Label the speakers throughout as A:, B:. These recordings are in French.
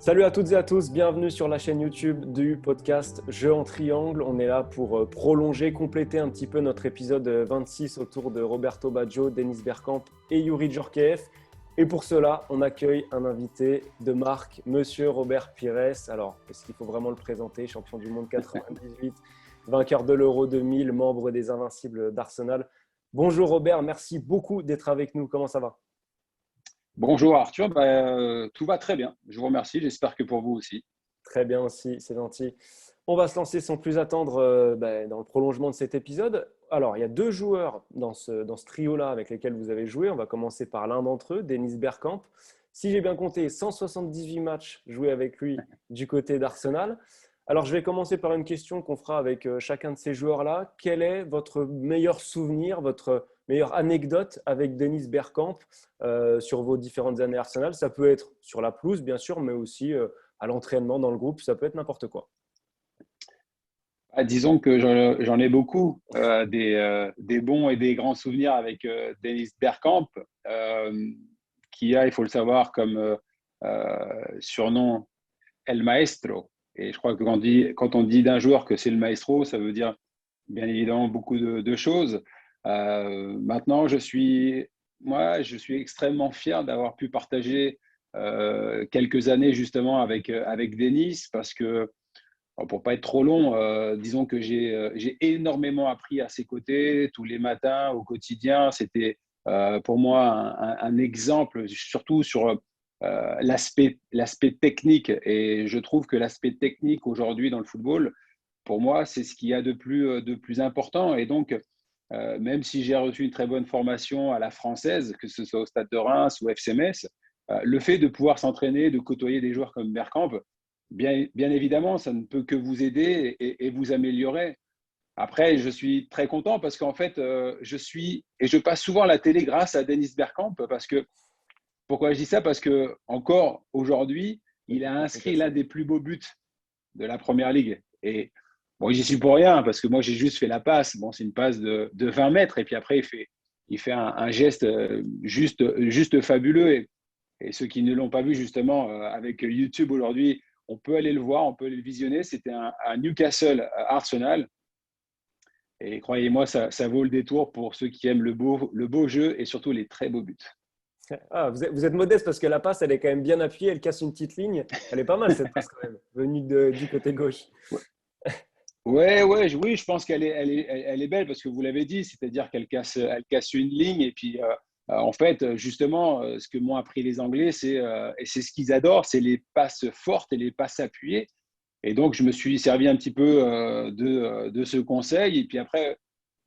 A: Salut à toutes et à tous, bienvenue sur la chaîne YouTube du podcast Jeux en triangle. On est là pour prolonger, compléter un petit peu notre épisode 26 autour de Roberto Baggio, Denis Bergkamp et Youri Djorkaeff. Et pour cela, on accueille un invité de marque, Monsieur Robert Pires. Alors, est-ce qu'il faut vraiment le présenter? Champion du monde 98, vainqueur de l'Euro 2000, membre des Invincibles d'Arsenal. Bonjour Robert, merci beaucoup d'être avec nous. Comment ça va?
B: Bonjour Arthur, tout va très bien. Je vous remercie, j'espère que pour vous aussi.
A: Très bien aussi, c'est gentil. On va se lancer sans plus attendre dans le prolongement de cet épisode. Alors, il y a deux joueurs dans ce trio-là avec lesquels vous avez joué. On va commencer par l'un d'entre eux, Denis Bergkamp. Si j'ai bien compté, 178 matchs joués avec lui du côté d'Arsenal. Alors, je vais commencer par une question qu'on fera avec chacun de ces joueurs-là. Quel est votre meilleur souvenir, votre meilleure anecdote avec Denis Bergkamp sur vos différentes années Arsenal? Ça peut être sur la pelouse, bien sûr, mais aussi à l'entraînement dans le groupe. Ça peut être n'importe quoi.
B: Disons que j'en ai beaucoup, des bons et des grands souvenirs avec Dennis Bergkamp, qui a, il faut le savoir, comme surnom El Maestro. Et je crois que quand on dit d'un joueur que c'est le maestro, ça veut dire bien évidemment beaucoup de choses. Maintenant, je suis extrêmement fier d'avoir pu partager quelques années justement avec Denis, parce que pour pas être trop long, disons que j'ai énormément appris à ses côtés tous les matins, au quotidien. C'était pour moi un exemple, surtout sur l'aspect technique. Et je trouve que l'aspect technique aujourd'hui dans le football, pour moi, c'est ce qu'il y a de plus important. Et donc, même si j'ai reçu une très bonne formation à la française, que ce soit au Stade de Reims ou FC Metz, le fait de pouvoir s'entraîner, de côtoyer des joueurs comme Bergkamp, bien évidemment, ça ne peut que vous aider et vous améliorer. Après, je suis très content parce qu'en fait, je passe souvent à la télé grâce à Denis Bergkamp. Pourquoi je dis ça? Parce que encore aujourd'hui, il a inscrit l'un des plus beaux buts de la Première Ligue. Et bon, j'y suis pour rien parce que moi, j'ai juste fait la passe. Bon, c'est une passe de 20 mètres et puis après, il fait un geste juste fabuleux. Et ceux qui ne l'ont pas vu, justement, avec YouTube aujourd'hui, on peut aller le voir, on peut aller le visionner. C'était un Newcastle Arsenal. Et croyez-moi, ça vaut le détour pour ceux qui aiment le beau jeu et surtout les très beaux buts.
A: Ah, vous êtes modeste parce que la passe, elle est quand même bien appuyée. Elle casse une petite ligne. Elle est pas mal cette passe quand même, venue du côté gauche.
B: Oui, je pense elle est belle parce que vous l'avez dit, c'est-à-dire elle casse une ligne. Et puis, en fait, justement, ce que m'ont appris les Anglais, et c'est ce qu'ils adorent, c'est les passes fortes et les passes appuyées. Et donc, je me suis servi un petit peu de ce conseil. Et puis après,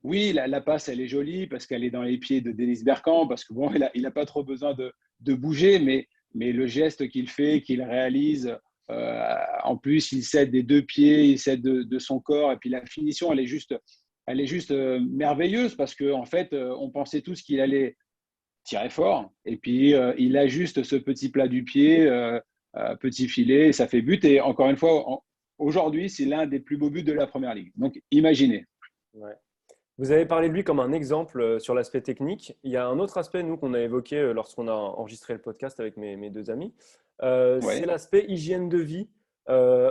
B: oui, la passe, elle est jolie parce qu'elle est dans les pieds de Denis Bergkamp, parce que bon, il a pas trop besoin de bouger, mais le geste qu'il fait, qu'il réalise, en plus, il cède des deux pieds, il cède de son corps, et puis la finition, elle est juste merveilleuse parce qu'en fait, on pensait tous qu'il allait tirer fort, et puis il a juste ce petit plat du pied, petit filet, et ça fait but. Et encore une fois, aujourd'hui, c'est l'un des plus beaux buts de la Première Ligue. Donc, imaginez.
A: Ouais. Vous avez parlé de lui comme un exemple sur l'aspect technique. Il y a un autre aspect, nous, qu'on a évoqué lorsqu'on a enregistré le podcast avec mes deux amis. C'est
B: Ouais.
A: l'aspect hygiène de vie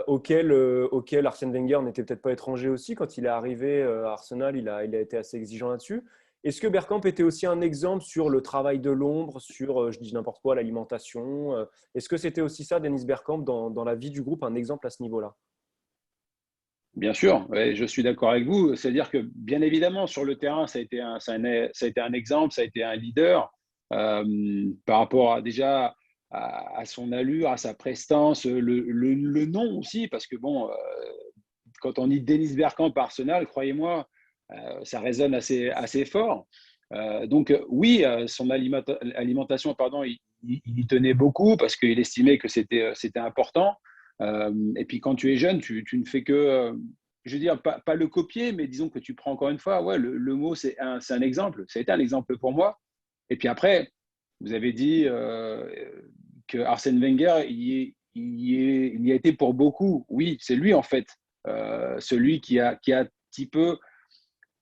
A: auquel Arsène Wenger n'était peut-être pas étranger aussi. Quand il est arrivé à Arsenal, il a été assez exigeant là-dessus. Est-ce que Bergkamp était aussi un exemple sur le travail de l'ombre, sur, je dis n'importe quoi, l'alimentation Est-ce que c'était aussi ça, Denis Bergkamp, dans la vie du groupe, un exemple à ce niveau-là?
B: Bien sûr, ouais, je suis d'accord avec vous. C'est-à-dire que, bien évidemment, sur le terrain, ça a été un exemple, ça a été un leader par rapport déjà à son allure, à sa prestance, le nom aussi, parce que bon, quand on dit Denis Bergkamp par Arsenal, croyez-moi, ça résonne assez fort. Donc oui, son alimentation, pardon, il y tenait beaucoup parce qu'il estimait que c'était important. Et puis quand tu es jeune, tu ne fais que, je veux dire, pas le copier, mais disons que tu prends encore une fois, ouais, le mot, c'est un exemple. Ça a été un exemple pour moi. Et puis après, vous avez dit que Arsène Wenger, il y a été pour beaucoup. Oui, c'est lui en fait, celui qui a un petit peu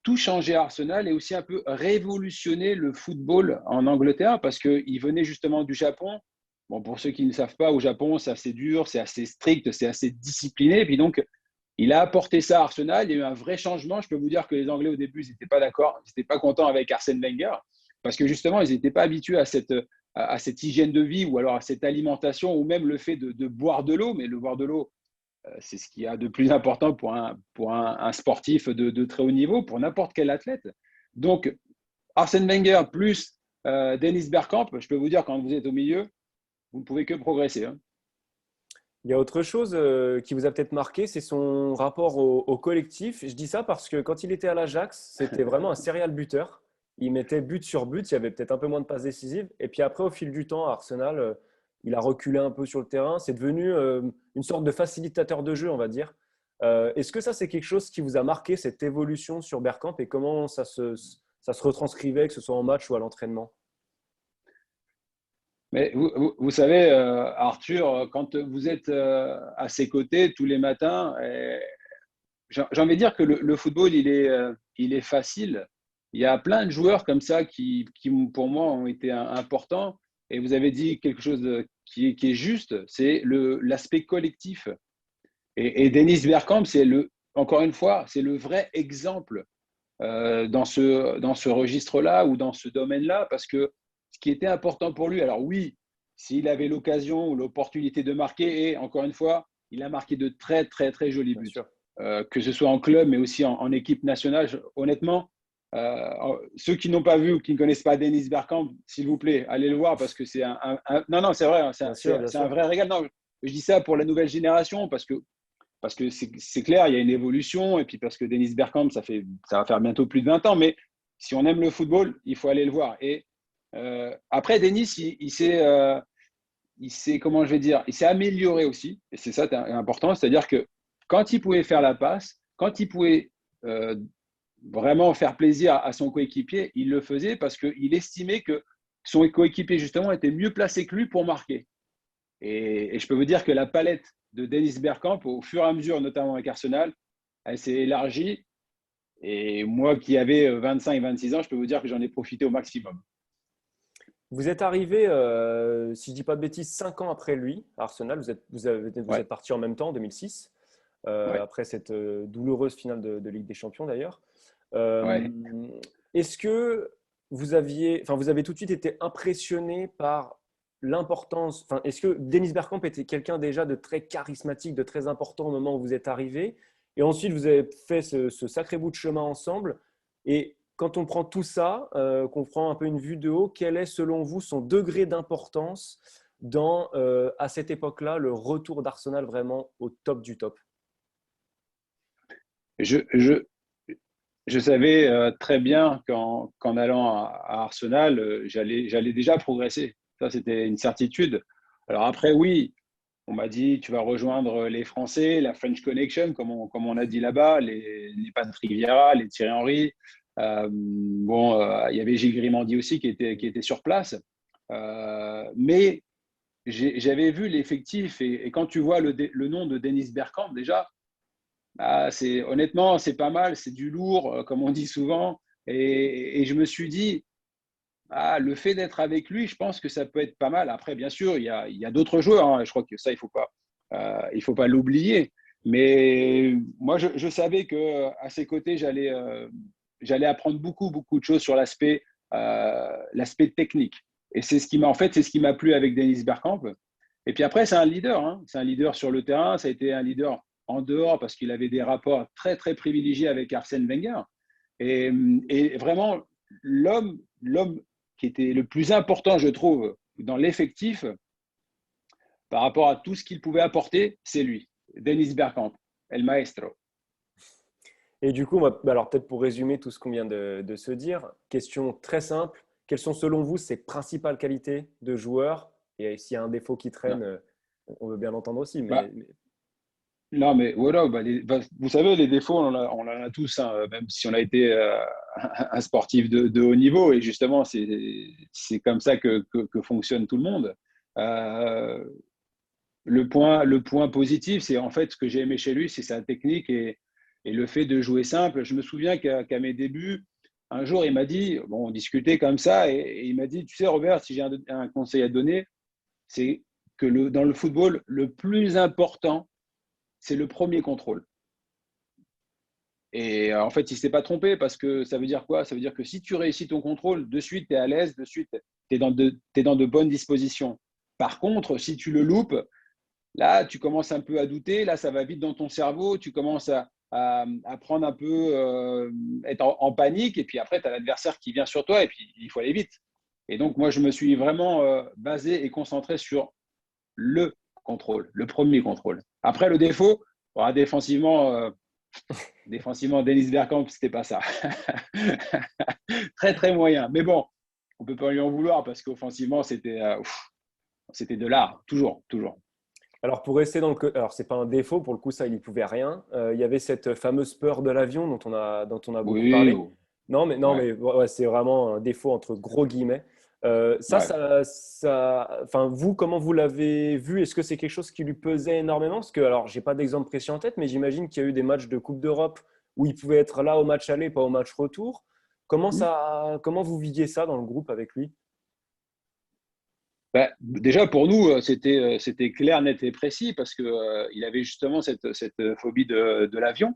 B: tout changé à Arsenal et aussi un peu révolutionné le football en Angleterre parce qu'il venait justement du Japon. bon, pour ceux qui ne savent pas, au Japon, c'est assez dur, c'est assez strict, c'est assez discipliné. Et puis donc, il a apporté ça à Arsenal. Il y a eu un vrai changement. Je peux vous dire que les Anglais, au début, ils n'étaient pas d'accord. Ils n'étaient pas contents avec Arsène Wenger parce que justement, ils n'étaient pas habitués à cette hygiène de vie ou alors à cette alimentation ou même le fait de boire de l'eau. Mais le boire de l'eau, c'est ce qu'il y a de plus important pour un sportif de très haut niveau, pour n'importe quel athlète. Donc, Arsène Wenger plus Dennis Bergkamp, je peux vous dire, quand vous êtes au milieu, vous ne pouvez que progresser. Hein.
A: Il y a autre chose qui vous a peut-être marqué, c'est son rapport au collectif. Je dis ça parce que quand il était à l'Ajax, c'était vraiment un serial buteur. Il mettait but sur but, il y avait peut-être un peu moins de passes décisives. Et puis après, au fil du temps, à Arsenal, il a reculé un peu sur le terrain. C'est devenu une sorte de facilitateur de jeu, on va dire. Est-ce que ça, c'est quelque chose qui vous a marqué, cette évolution sur Bergkamp, et comment ça se retranscrivait, que ce soit en match ou à l'entraînement?
B: Mais vous savez, Arthur, quand vous êtes à ses côtés tous les matins, j'ai envie de dire que le football, il est facile. Il y a plein de joueurs comme ça qui pour moi, ont été importants. Et vous avez dit quelque chose qui est juste, c'est l'aspect collectif. Et Dennis Bergkamp, encore une fois, c'est le vrai exemple dans ce registre-là ou dans ce domaine-là, parce que ce qui était important pour lui, alors oui, s'il avait l'occasion ou l'opportunité de marquer, et encore une fois, il a marqué de très, très, très jolis
A: Bien
B: buts,
A: sûr.
B: que ce soit en club, mais aussi en équipe nationale. Honnêtement, ceux qui n'ont pas vu ou qui ne connaissent pas Dennis Bergkamp, s'il vous plaît, allez le voir parce que c'est non, non, c'est vrai, hein,
A: Bien sûr, bien
B: c'est un
A: sûr.
B: vrai régal. Non, je dis ça pour la nouvelle génération parce que c'est clair, il y a une évolution, et puis parce que Dennis Bergkamp, ça va faire bientôt plus de 20 ans, mais si on aime le football, il faut aller le voir. Et après, Dennis, comment je vais dire, il s'est amélioré aussi, et c'est ça important, c'est-à-dire que quand il pouvait faire la passe, quand il pouvait euh, vraiment faire plaisir à son coéquipier, il le faisait parce qu'il estimait que son coéquipier, justement, était mieux placé que lui pour marquer. Et je peux vous dire que la palette de Dennis Bergkamp, au fur et à mesure, notamment avec Arsenal, elle s'est élargie. Et moi qui avais 25-26 ans, je peux vous dire que j'en ai profité au maximum.
A: Vous êtes arrivé, si je ne dis pas de bêtises, 5 ans après lui, à Arsenal. Vous
B: Ouais,
A: êtes parti en même temps, en 2006,
B: ouais,
A: après cette douloureuse finale de Ligue des Champions d'ailleurs. Euh,
B: ouais.
A: Est-ce que vous avez tout de suite été impressionné par l'importance, enfin, est-ce que Dennis Bergkamp était quelqu'un déjà de très charismatique, de très important au moment où vous êtes arrivé, et ensuite vous avez fait ce sacré bout de chemin ensemble, et quand on prend tout ça, qu'on prend un peu une vue de haut, quel est selon vous son degré d'importance dans, à cette époque-là, le retour d'Arsenal vraiment au top du top?
B: Je, je, je savais très bien qu'en allant à Arsenal, j'allais déjà progresser. Ça, c'était une certitude. Alors après, oui, on m'a dit, tu vas rejoindre les Français, la French Connection, comme on a dit là-bas, les Patrick Vieira, les Thierry Henry. Il y avait Gilles Grimandi aussi qui était sur place. Mais j'avais vu l'effectif et quand tu vois le nom de Dennis Bergkamp, déjà, bah, honnêtement, c'est pas mal, c'est du lourd, comme on dit souvent. Et je me suis dit, ah, le fait d'être avec lui, je pense que ça peut être pas mal. Après, bien sûr, il y a d'autres joueurs. Hein, je crois que ça, il faut pas l'oublier. Mais moi, je savais que à ses côtés, j'allais apprendre beaucoup, beaucoup de choses sur l'aspect technique. Et en fait, c'est ce qui m'a plu avec Dennis Bergkamp. Et puis après, c'est un leader. Hein. C'est un leader sur le terrain. Ça a été un leader en dehors parce qu'il avait des rapports très, très privilégiés avec Arsène Wenger. Et, et vraiment, l'homme qui était le plus important, je trouve, dans l'effectif par rapport à tout ce qu'il pouvait apporter, c'est lui, Dennis Bergkamp, El Maestro.
A: Et du coup, alors peut-être pour résumer tout ce qu'on vient de se dire, question très simple, quelles sont selon vous ses principales qualités de joueur? Et s'il y a un défaut qui
B: Non,
A: traîne, on veut bien l'entendre aussi.
B: bah, non mais voilà, vous savez, les défauts, on en a tous, hein, même si on a été un sportif de haut niveau. Et justement, c'est comme ça que fonctionne tout le monde. Euh, le point positif, c'est en fait ce que j'ai aimé chez lui, c'est sa technique et le fait de jouer simple. Je me souviens qu'à mes débuts, un jour, il m'a dit, bon, on discutait comme ça, et il m'a dit, tu sais, Robert, si j'ai un conseil à te donner, c'est que dans le football, le plus important, c'est le premier contrôle. Et en fait, il ne s'est pas trompé parce que ça veut dire quoi? Ça veut dire que si tu réussis ton contrôle, de suite, tu es à l'aise, de suite, tu es dans de bonnes dispositions. Par contre, si tu le loupes, là, tu commences un peu à douter. Là, ça va vite dans ton cerveau. Tu commences à prendre un peu, être en panique. Et puis après, tu as l'adversaire qui vient sur toi et puis il faut aller vite. Et donc, moi, je me suis vraiment basé et concentré sur le contrôle, le premier contrôle. Après, le défaut, défensivement, Dennis Bergkamp, c'était pas ça. Très, très moyen. Mais bon, on ne peut pas lui en vouloir parce qu'offensivement, c'était de l'art, toujours, toujours.
A: Alors, pour rester alors, c'est pas un défaut, pour le coup, ça, il n'y pouvait rien. Il y avait cette fameuse peur de l'avion dont on a beaucoup
B: Oui,
A: parlé. Non,
B: ouais,
A: mais ouais, c'est vraiment un défaut entre gros guillemets.
B: ouais.
A: Enfin, vous, comment vous l'avez vu? Est-ce que c'est quelque chose qui lui pesait énormément? Parce que, alors, j'ai pas d'exemple précis en tête, mais j'imagine qu'il y a eu des matchs de Coupe d'Europe où il pouvait être là au match aller, pas au match retour. Comment vous viviez ça dans le groupe avec lui?
B: Ben, déjà, pour nous, c'était clair, net et précis parce qu'il il avait justement cette phobie de l'avion.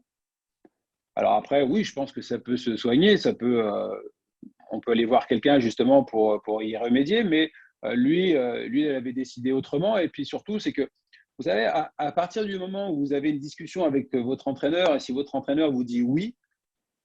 B: Alors après, oui, je pense que ça peut se soigner, on peut aller voir quelqu'un justement pour y remédier, mais lui, il avait décidé autrement. Et puis surtout, c'est que, vous savez, à partir du moment où vous avez une discussion avec votre entraîneur, et si votre entraîneur vous dit oui,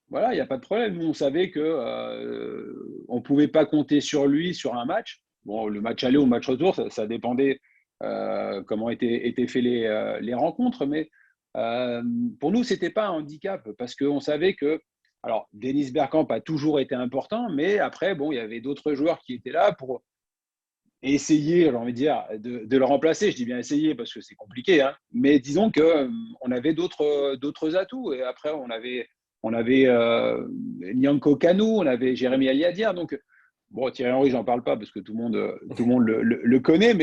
B: voilà, il n'y a pas de problème. Nous, on savait que on ne pouvait pas compter sur lui sur un match. Bon, le match aller ou le match retour, ça dépendait comment étaient faits les rencontres, mais euh, pour nous, c'était pas un handicap parce qu'on savait que, alors, Dennis Bergkamp a toujours été important, mais après, bon, il y avait d'autres joueurs qui étaient là pour essayer, j'ai envie de dire, de le remplacer. Je dis bien essayer parce que c'est compliqué, hein. Mais disons que on avait d'autres atouts. Et après, on avait Nyamko Kanu, on avait Jérémy Aliadia. Donc, bon, Thierry Henry, j'en parle pas parce que tout le monde le connaît,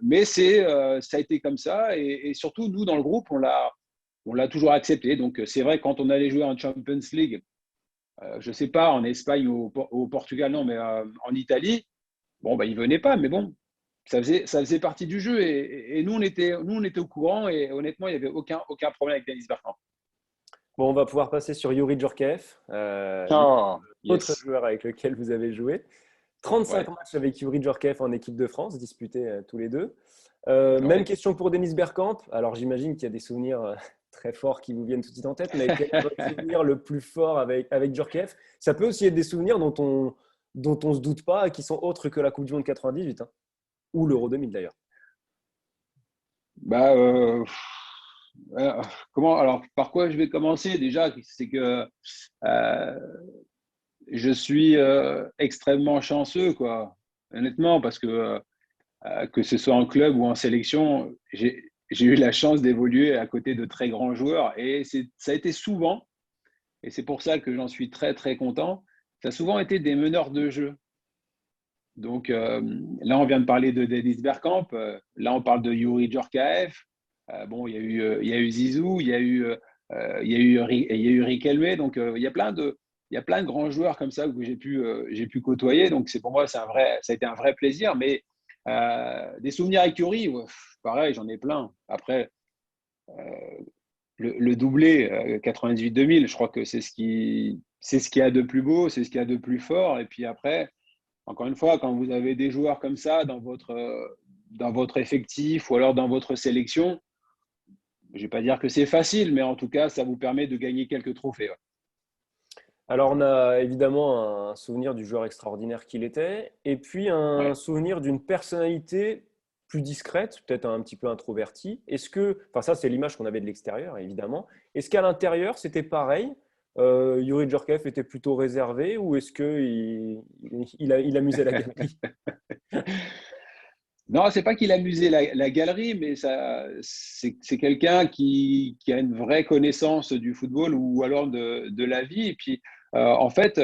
B: mais ça a été comme ça. Et surtout, nous, dans le groupe, on l'a toujours accepté. Donc, c'est vrai, quand on allait jouer en Champions League, je ne sais pas, en Espagne ou au Portugal, non, mais en Italie, bon, bah, il venait pas, mais bon, ça faisait partie du jeu. Et nous, on était au courant et honnêtement, il n'y avait aucun problème avec Dennis Bergkamp.
A: Bon, on va pouvoir passer sur Yuri Djorkaeff,
B: Oh,
A: autre
B: yes.
A: joueur avec lequel vous avez joué. 35
B: Ouais,
A: matchs avec Yuri Djorkaeff en équipe de France, disputés tous les deux. Même
B: ouais.
A: question pour Denis Bergkamp. Alors, j'imagine qu'il y a des souvenirs très forts qui vous viennent tout de suite en tête, mais quel est votre souvenir le plus fort avec Djorkaeff? Ça peut aussi être des souvenirs dont on se doute pas, et qui sont autres que la Coupe du Monde 98, hein, ou l'Euro 2000 d'ailleurs.
B: Bah, alors, par quoi je vais commencer déjà? C'est que euh, je suis extrêmement chanceux, quoi, honnêtement, parce que ce soit en club ou en sélection, j'ai eu la chance d'évoluer à côté de très grands joueurs et ça a été souvent, et c'est pour ça que j'en suis très, très content, ça a souvent été des meneurs de jeu. Donc là, on vient de parler de Dennis Bergkamp, là, on parle de Yuri Djorkaeff. Bon, il y a eu Zizou, il y a eu Riquelme, donc il y a plein de grands joueurs comme ça que j'ai pu côtoyer. Donc c'est pour moi, ça a été un vrai plaisir. Mais des souvenirs avec Yuri, ouais, pareil, j'en ai plein. Après, le doublé 98-2000, je crois que c'est ce qui a de plus beau, c'est ce qui a de plus fort. Et puis après, encore une fois, quand vous avez des joueurs comme ça dans votre effectif ou alors dans votre sélection, je ne vais pas dire que c'est facile, mais en tout cas, ça vous permet de gagner quelques trophées. Ouais.
A: Alors, on a évidemment un souvenir du joueur extraordinaire qu'il était, et puis un
B: Ouais.
A: souvenir d'une personnalité plus discrète, peut-être un petit peu introvertie. Enfin ça c'est l'image qu'on avait de l'extérieur, évidemment. Est-ce qu'à l'intérieur c'était pareil? Yuri Djorkaeff était plutôt réservé, ou est-ce qu'il amusait la galerie?
B: Non, c'est pas qu'il amusait la galerie, mais c'est quelqu'un qui a une vraie connaissance du football ou alors de la vie. Et puis, en fait,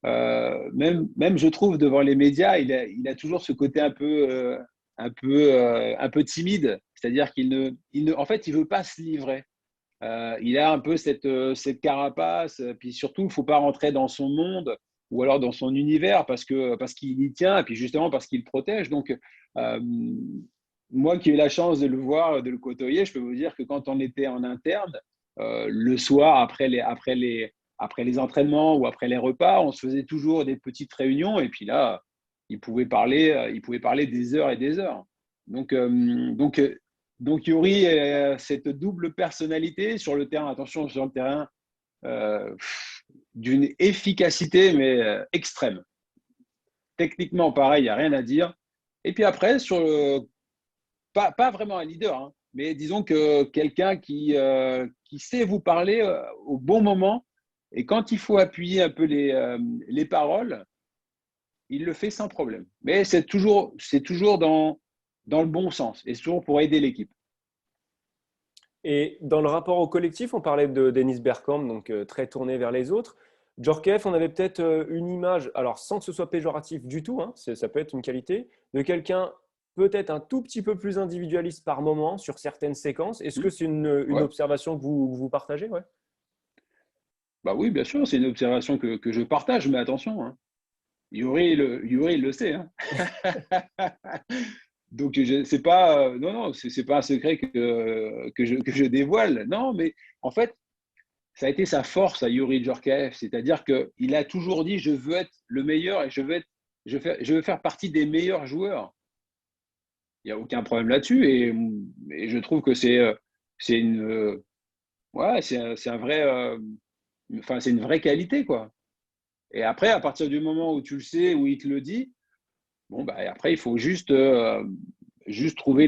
B: même je trouve devant les médias, il a toujours ce côté un peu timide. C'est-à-dire en fait, il veut pas se livrer. Il a un peu cette carapace. Puis surtout, il ne faut pas rentrer dans son monde. ou alors dans son univers parce qu'il y tient et puis justement parce qu'il protège. Donc, euh, moi qui ai eu la chance de le voir, de le côtoyer, je peux vous dire que quand on était en interne, le soir, après les entraînements ou après les repas, on se faisait toujours des petites réunions et puis là, il pouvait parler des heures et des heures. Donc, donc Yuri a cette double personnalité sur le terrain. Attention, sur le terrain, euh, d'une efficacité mais extrême. Techniquement, pareil, il n'y a rien à dire. Et puis après, pas vraiment un leader, hein, mais disons que quelqu'un qui sait vous parler au bon moment. Et quand il faut appuyer un peu les paroles, il le fait sans problème. Mais c'est toujours dans le bon sens et c'est toujours pour aider l'équipe.
A: Et dans le rapport au collectif, on parlait de Dennis Bergkamp, donc très tourné vers les autres. Djorkaeff, on avait peut-être une image, alors sans que ce soit péjoratif du tout, hein, ça peut être une qualité, de quelqu'un peut-être un tout petit peu plus individualiste par moment sur certaines séquences. Est-ce que c'est une
B: Ouais.
A: observation que vous partagez? Ouais.
B: Bah oui, bien sûr, c'est une observation que je partage, mais attention, hein. Yuri, il le sait, hein. Donc, c'est pas, non, non, c'est pas un secret que je dévoile. Non, mais en fait, ça a été sa force à Yuri Djorkaeff. C'est-à-dire qu'il a toujours dit, je veux être le meilleur et je veux faire partie des meilleurs joueurs. Il n'y a aucun problème là-dessus. Et je trouve que c'est ouais, c'est un vrai, enfin, c'est une vraie qualité, quoi. Et après, à partir du moment où tu le sais, où il te le dit, bon, bah, après, il faut juste trouver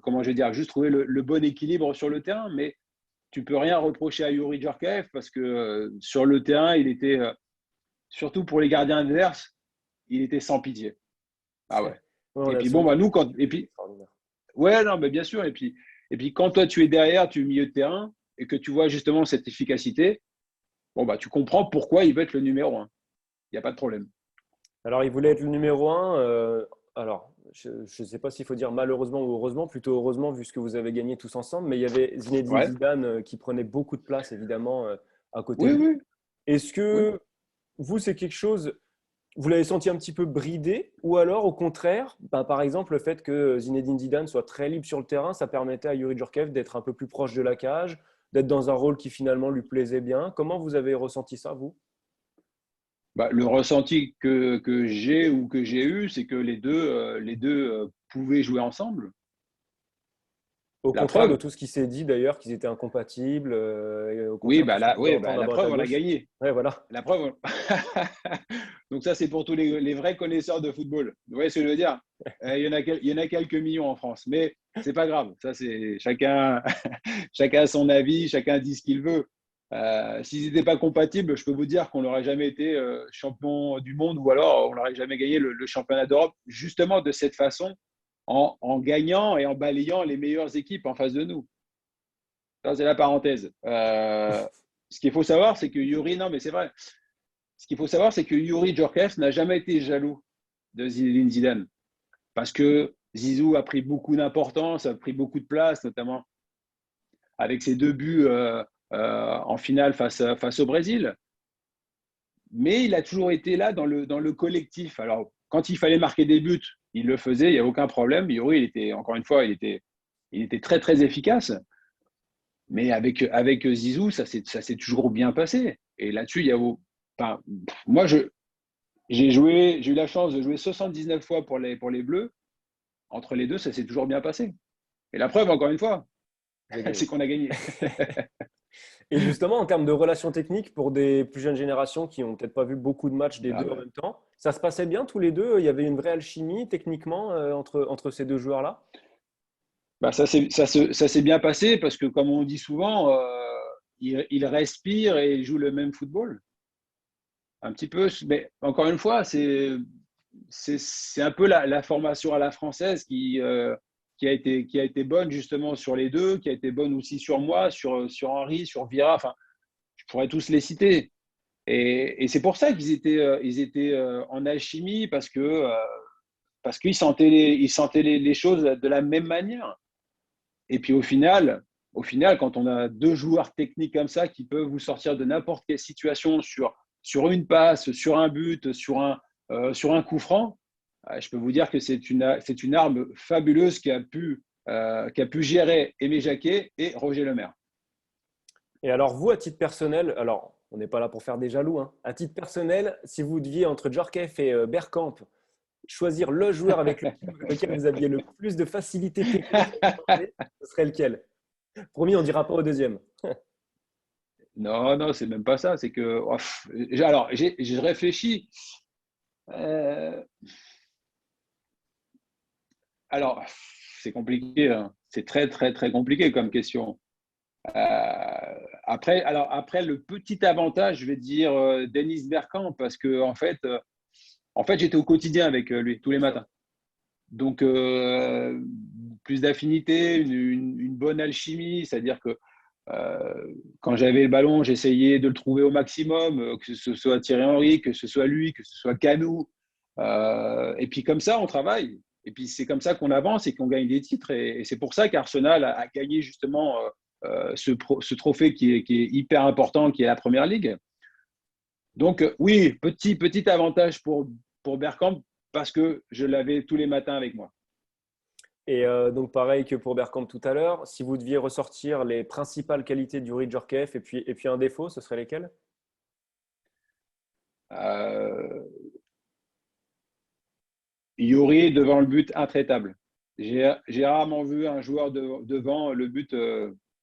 B: comment je vais dire, juste trouver le bon équilibre sur le terrain. Mais tu peux rien reprocher à Yuri Djorkaeff parce que sur le terrain, il était, surtout pour les gardiens adverses, il était sans pitié. Ah ouais.
A: Ouais, on
B: Et
A: a le
B: puis bon,
A: souvenir.
B: bah, nous,
A: Extraordinaire.
B: ouais, non, mais bien sûr. Et puis quand toi, tu es derrière, tu es au milieu de terrain et que tu vois justement cette efficacité, bon, bah, tu comprends pourquoi il veut être le numéro un. Il n'y a pas de problème.
A: Alors, il voulait être le numéro un. Alors, je ne sais pas s'il faut dire malheureusement ou heureusement, plutôt heureusement vu ce que vous avez gagné tous ensemble, mais il y avait Zinedine
B: Ouais.
A: Zidane qui prenait beaucoup de place évidemment à côté
B: Oui,
A: de lui.
B: oui,
A: Est-ce
B: oui.
A: que vous, c'est quelque chose, vous l'avez senti un petit peu bridé ou alors au contraire, ben, par exemple, le fait que Zinedine Zidane soit très libre sur le terrain, ça permettait à Yuri Djorkaeff d'être un peu plus proche de la cage, d'être dans un rôle qui finalement lui plaisait bien. Comment vous avez ressenti ça, vous?
B: Bah, le ressenti que j'ai ou que j'ai eu, c'est que les deux pouvaient jouer ensemble.
A: Au
B: La
A: contraire de
B: preuve,
A: tout ce qui s'est dit d'ailleurs, qu'ils étaient incompatibles, et au
B: oui,
A: contraire de ce qu'on pouvait
B: oui, bah,
A: entendre à
B: la
A: droite
B: preuve,
A: à
B: on a
A: gauche.
B: gagné.
A: Ouais, voilà.
B: La preuve. Donc ça, c'est pour tous les vrais connaisseurs de football. Vous voyez ce que je veux dire? Il y en a quelques millions en France, mais c'est pas grave. Ça, c'est chacun, chacun a son avis, chacun dit ce qu'il veut. S'ils n'étaient pas compatibles, je peux vous dire qu'on n'aurait jamais été champion du monde ou alors on n'aurait jamais gagné le championnat d'Europe, justement de cette façon, en gagnant et en balayant les meilleures équipes en face de nous. Ça, c'est la parenthèse. Ce qu'il faut savoir, c'est que Yuri, non, mais c'est vrai. Ce qu'il faut savoir, c'est que Yuri Djorkaeff n'a jamais été jaloux de Zinedine Zidane parce que Zizou a pris beaucoup d'importance, a pris beaucoup de place, notamment avec ses deux buts en finale face au Brésil. Mais il a toujours été là dans le collectif. Alors, quand il fallait marquer des buts, il le faisait, il n'y a aucun problème. Yuri, encore une fois, il était très, très efficace. Mais avec Zizou, ça s'est toujours bien passé. Et là-dessus, enfin, moi, j'ai eu la chance de jouer 79 fois pour les Bleus. Entre les deux, ça s'est toujours bien passé. Et la preuve, encore une fois,
A: Vous avez gagné.
B: c'est qu'on a gagné.
A: Et justement, en termes de relations techniques, pour des plus jeunes générations qui n'ont peut-être pas vu beaucoup de matchs des
B: Ah
A: deux en
B: ouais.
A: même temps, ça se passait bien tous les deux? Il y avait une vraie alchimie techniquement entre ces deux joueurs-là?
B: Bah, ça s'est bien passé parce que, comme on dit souvent, ils respirent et ils jouent le même football. Un petit peu, mais encore une fois, c'est un peu la formation à la française qui a été bonne justement sur les deux, qui a été bonne aussi sur moi, sur Henri, sur Vira. Enfin, je pourrais tous les citer. Et c'est pour ça ils étaient en alchimie parce qu'ils sentaient ils sentaient les choses de la même manière. Et puis au final, quand on a deux joueurs techniques comme ça qui peuvent vous sortir de n'importe quelle situation sur une passe, sur un but, sur un coup franc, je peux vous dire que c'est une arme fabuleuse qui a pu gérer Aimé Jacquet et Roger Lemaire.
A: Et alors, vous, à titre personnel, alors, on n'est pas là pour faire des jaloux, hein. À titre personnel, si vous deviez, entre Djorkaeff et Bergkamp, choisir le joueur avec lequel vous aviez le plus de facilité technique à échanger, ce serait lequel? Promis, on ne dira pas au deuxième.
B: Non, non, c'est même pas ça. C'est que, alors, j'ai réfléchi. Euh, alors, c'est compliqué, hein. C'est très, très, très compliqué comme question. Après, le petit avantage, je vais dire Dennis Bergkamp, parce que en fait, j'étais au quotidien avec lui tous les matins. Donc, plus d'affinité, une bonne alchimie, c'est-à-dire que quand j'avais le ballon, j'essayais de le trouver au maximum, que ce soit Thierry Henry, que ce soit lui, que ce soit Canou. Et puis comme ça, on travaille. Et puis c'est comme ça qu'on avance et qu'on gagne des titres. Et c'est pour ça qu'Arsenal a gagné justement ce trophée qui est hyper important, qui est la Première Ligue. Donc oui, petit avantage pour Bergkamp parce que je l'avais tous les matins avec moi.
A: Et donc, pareil que pour Bergkamp tout à l'heure, si vous deviez ressortir les principales qualités du Yuri Djorkaeff et puis un défaut, ce serait lesquels?
B: Euh, Yuri devant le but intraitable. J'ai rarement vu un joueur devant le but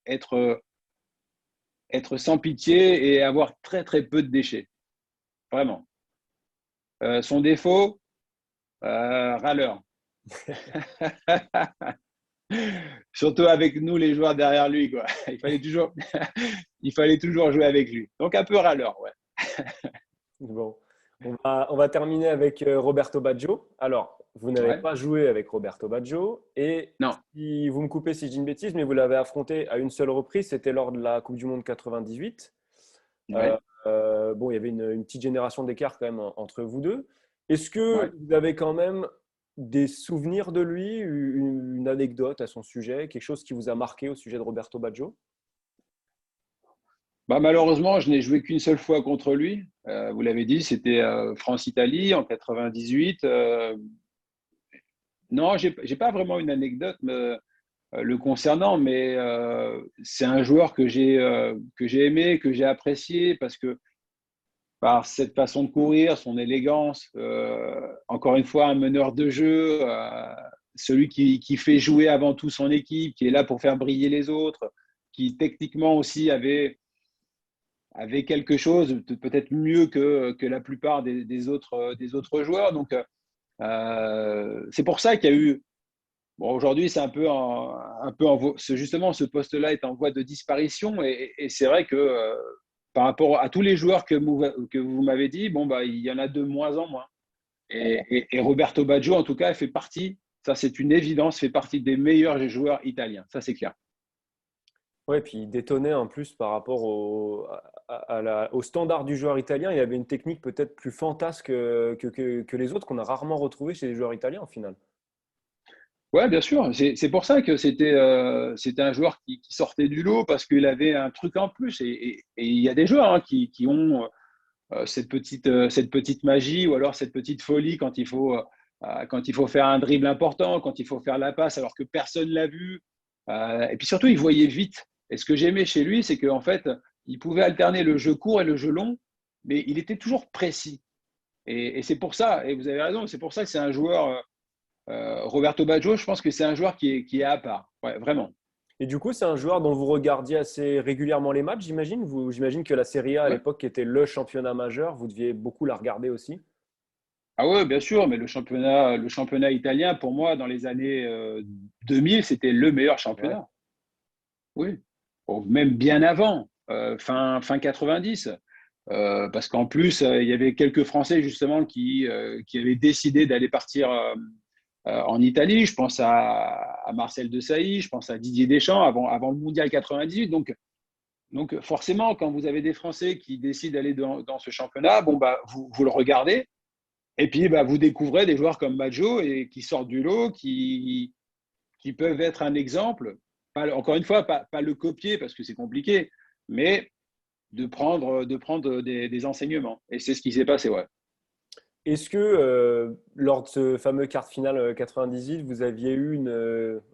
B: être, être sans pitié et avoir très très peu de déchets. Vraiment. Son défaut, râleur. Surtout avec nous, les joueurs derrière lui, quoi. Il fallait toujours jouer avec lui. Donc un peu râleur, ouais.
A: Bon, on va terminer avec Roberto Baggio. Alors, vous n'avez
B: Ouais.
A: pas joué avec Roberto Baggio et
B: Non.
A: si vous me coupez si je dis une bêtise, mais vous l'avez affronté à une seule reprise, c'était lors de la Coupe du Monde 98. Euh,
B: Ouais.
A: bon, il y avait une petite génération d'écart quand même entre vous deux. Est-ce que
B: Ouais.
A: vous avez quand même des souvenirs de lui, une anecdote à son sujet, quelque chose qui vous a marqué au sujet de Roberto Baggio?
B: Bah, malheureusement, je n'ai joué qu'une seule fois contre lui. Vous l'avez dit, c'était France-Italie en 98. Non, j'ai pas vraiment une anecdote le concernant, mais c'est un joueur que j'ai aimé, que j'ai apprécié parce que par cette façon de courir, son élégance, encore une fois, un meneur de jeu, celui qui fait jouer avant tout son équipe, qui est là pour faire briller les autres, qui techniquement aussi avait quelque chose peut-être mieux que la plupart des autres joueurs. Donc, c'est pour ça qu'il y a eu. Bon, aujourd'hui, c'est un peu justement, ce poste-là est en voie de disparition. Et c'est vrai que par rapport à tous les joueurs que vous m'avez dit, bon, bah, il y en a de moins en moins. Et Roberto Baggio, en tout cas, fait partie, ça c'est une évidence, fait partie des meilleurs joueurs italiens. Ça, c'est clair.
A: Ouais, puis il détonnait en plus par rapport au standard du joueur italien. Il avait une technique peut-être plus fantasque que les autres qu'on a rarement retrouvées chez les joueurs italiens au final.
B: Ouais, bien sûr. C'est pour ça que c'était un joueur qui sortait du lot parce qu'il avait un truc en plus. Et il y a des joueurs hein, qui ont cette petite magie ou alors cette petite folie quand il faut faire un dribble important, quand il faut faire la passe alors que personne ne l'a vu. Et puis surtout, il voyait vite. Et ce que j'aimais chez lui, c'est qu'en fait, il pouvait alterner le jeu court et le jeu long, mais il était toujours précis. Et c'est pour ça, et vous avez raison, c'est pour ça que c'est un joueur, Roberto Baggio, je pense que c'est un joueur qui est à part. Ouais, vraiment.
A: Et du coup, c'est un joueur dont vous regardiez assez régulièrement les matchs, j'imagine. J'imagine que la Serie A à
B: Ouais.
A: l'époque, qui était le championnat majeur, vous deviez beaucoup la regarder aussi.
B: Ah ouais, bien sûr, mais le championnat italien, pour moi, dans les années 2000, c'était le meilleur
A: Ouais.
B: championnat. Oui. Bon, même bien avant, fin 90. Parce qu'en plus, il y avait quelques Français justement qui avaient décidé d'aller partir en Italie. Je pense à Marcel Desailly, je pense à Didier Deschamps avant le Mondial 98. Donc forcément, quand vous avez des Français qui décident d'aller dans ce championnat, bon, bah, vous le regardez. Et puis, bah, vous découvrez des joueurs comme Baggio et qui sortent du lot, qui peuvent être un exemple. Encore une fois, pas le copier parce que c'est compliqué, mais prendre des enseignements. Et c'est ce qui s'est passé, ouais.
A: Est-ce que lors de ce fameux quart de finale 98, vous aviez eu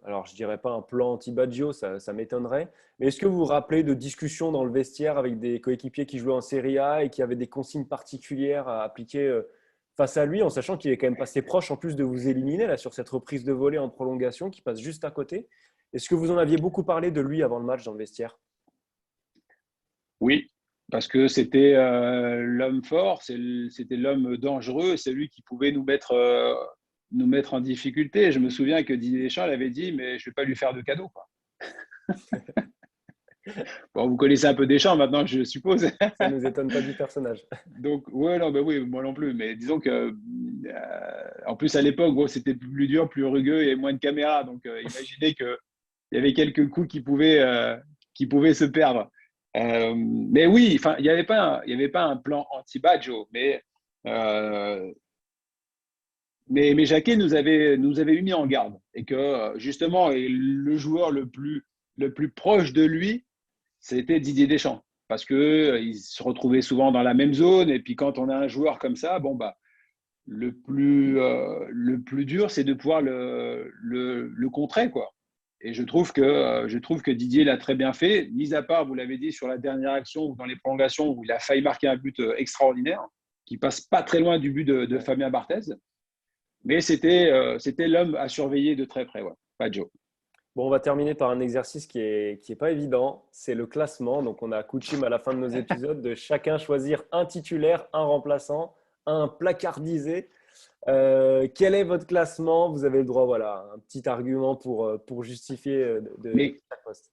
A: alors je dirais pas un plan anti-Baggio, ça m'étonnerait, mais est-ce que vous vous rappelez de discussions dans le vestiaire avec des coéquipiers qui jouaient en Serie A et qui avaient des consignes particulières à appliquer face à lui, en sachant qu'il est quand même passé proche en plus de vous éliminer là, sur cette reprise de volée en prolongation qui passe juste à côté? Est-ce que vous en aviez beaucoup parlé de lui avant le match dans le vestiaire?
B: Oui, parce que c'était l'homme fort, c'était l'homme dangereux, c'est lui qui pouvait nous mettre en difficulté. Je me souviens que Didier Deschamps l'avait dit, mais je ne vais pas lui faire de cadeau, quoi. Bon, vous connaissez un peu Deschamps maintenant, je suppose.
A: Ça ne nous étonne pas du personnage.
B: Donc, ouais, non, ben oui, moi non plus. Mais disons que, en plus, à l'époque, bon, c'était plus dur, plus rugueux et moins de caméras. Donc, imaginez qu'il y avait quelques coups qui pouvaient se perdre. Mais oui, enfin, il n'y avait pas un plan anti-Baggio, euh, mais Jacquet nous avait mis en garde et que justement, et le joueur le plus proche de lui, c'était Didier Deschamps, parce que il se retrouvait souvent dans la même zone. Et puis quand on a un joueur comme ça, bon bah le plus dur, c'est de pouvoir le contrer, quoi. Et je trouve que Didier l'a très bien fait, mis à part, vous l'avez dit, sur la dernière action ou dans les prolongations où il a failli marquer un but extraordinaire, qui passe pas très loin du but de Fabien Barthez. Mais c'était l'homme à surveiller de très près, ouais. Baggio.
A: Bon, on va terminer par un exercice qui est pas évident. C'est le classement. Donc, on a coutume à la fin de nos épisodes de chacun choisir un titulaire, un remplaçant, un placardisé. Quel est votre classement? Vous avez le droit, voilà, un petit argument pour justifier de
B: Mais
A: chaque poste.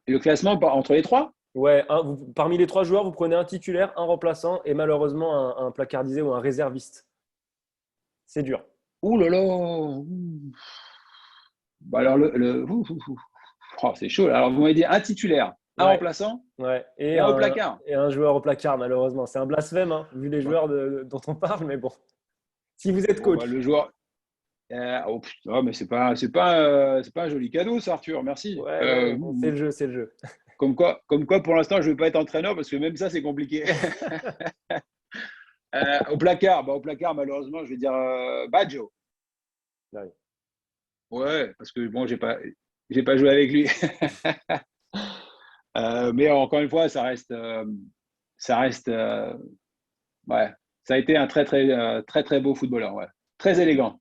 B: le classement entre les trois?
A: Ouais, parmi les trois joueurs, vous prenez un titulaire, un remplaçant et malheureusement un placardisé ou un réserviste. C'est dur.
B: Ouh là là. Bah alors, oh, c'est chaud. Alors, vous m'avez dit un titulaire, un
A: Ouais,
B: remplaçant
A: ouais.
B: et un au placard.
A: Et un joueur au placard, malheureusement. C'est un blasphème, hein, vu les
B: Ouais.
A: joueurs dont on parle, mais bon. Si vous êtes
B: Bon, bah,
A: coach,
B: le joueur. Oh, putain, mais c'est pas un joli cadeau, ça, Arthur. Merci.
A: ouais, ouais, mais bon, c'est le jeu, c'est le jeu.
B: Comme quoi, pour l'instant, je ne vais pas être entraîneur parce que même ça, c'est compliqué. Au placard, malheureusement, je vais dire Baggio.
A: Ouais.
B: Ouais, parce que bon, j'ai pas joué avec lui. Mais encore une fois, ça reste, ouais, ça a été un très beau footballeur, ouais, très élégant.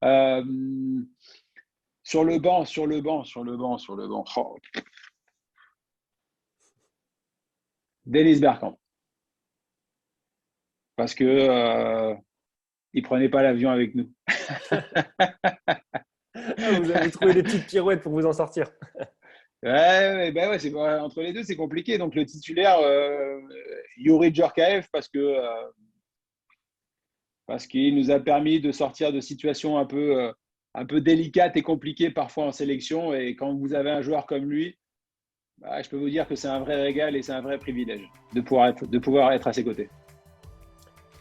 B: Euh, sur le banc, sur le banc, sur le banc, sur le banc. Oh. Dennis Bergkamp, parce que il prenait pas l'avion avec nous.
A: Ah, vous avez trouvé des petites pirouettes pour vous en sortir.
B: Ouais, entre les deux, c'est compliqué. Donc le titulaire, Youri Djorkaeff, parce qu'il nous a permis de sortir de situations un peu délicates et compliquées parfois en sélection. Et quand vous avez un joueur comme lui, bah, je peux vous dire que c'est un vrai régal et c'est un vrai privilège de pouvoir être à ses côtés.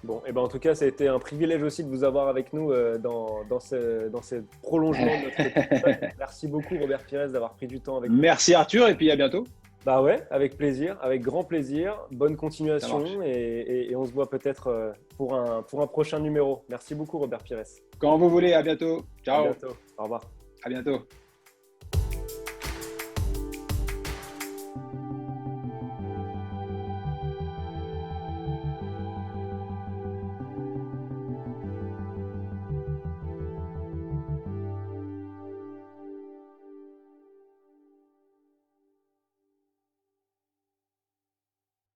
A: Bon, et ben en tout cas, ça a été un privilège aussi de vous avoir avec nous dans ce prolongement de notre épisode. Merci beaucoup, Robert Pires, d'avoir pris du temps avec nous.
B: Merci Arthur, et puis à bientôt.
A: Bah ouais, avec plaisir, avec grand plaisir. Bonne
B: Ça
A: continuation
B: marche.
A: et on se voit peut-être pour un prochain numéro. Merci beaucoup, Robert Pires.
B: Quand vous voulez, à bientôt.
A: À
B: Ciao.
A: bientôt. Au revoir.
B: À bientôt.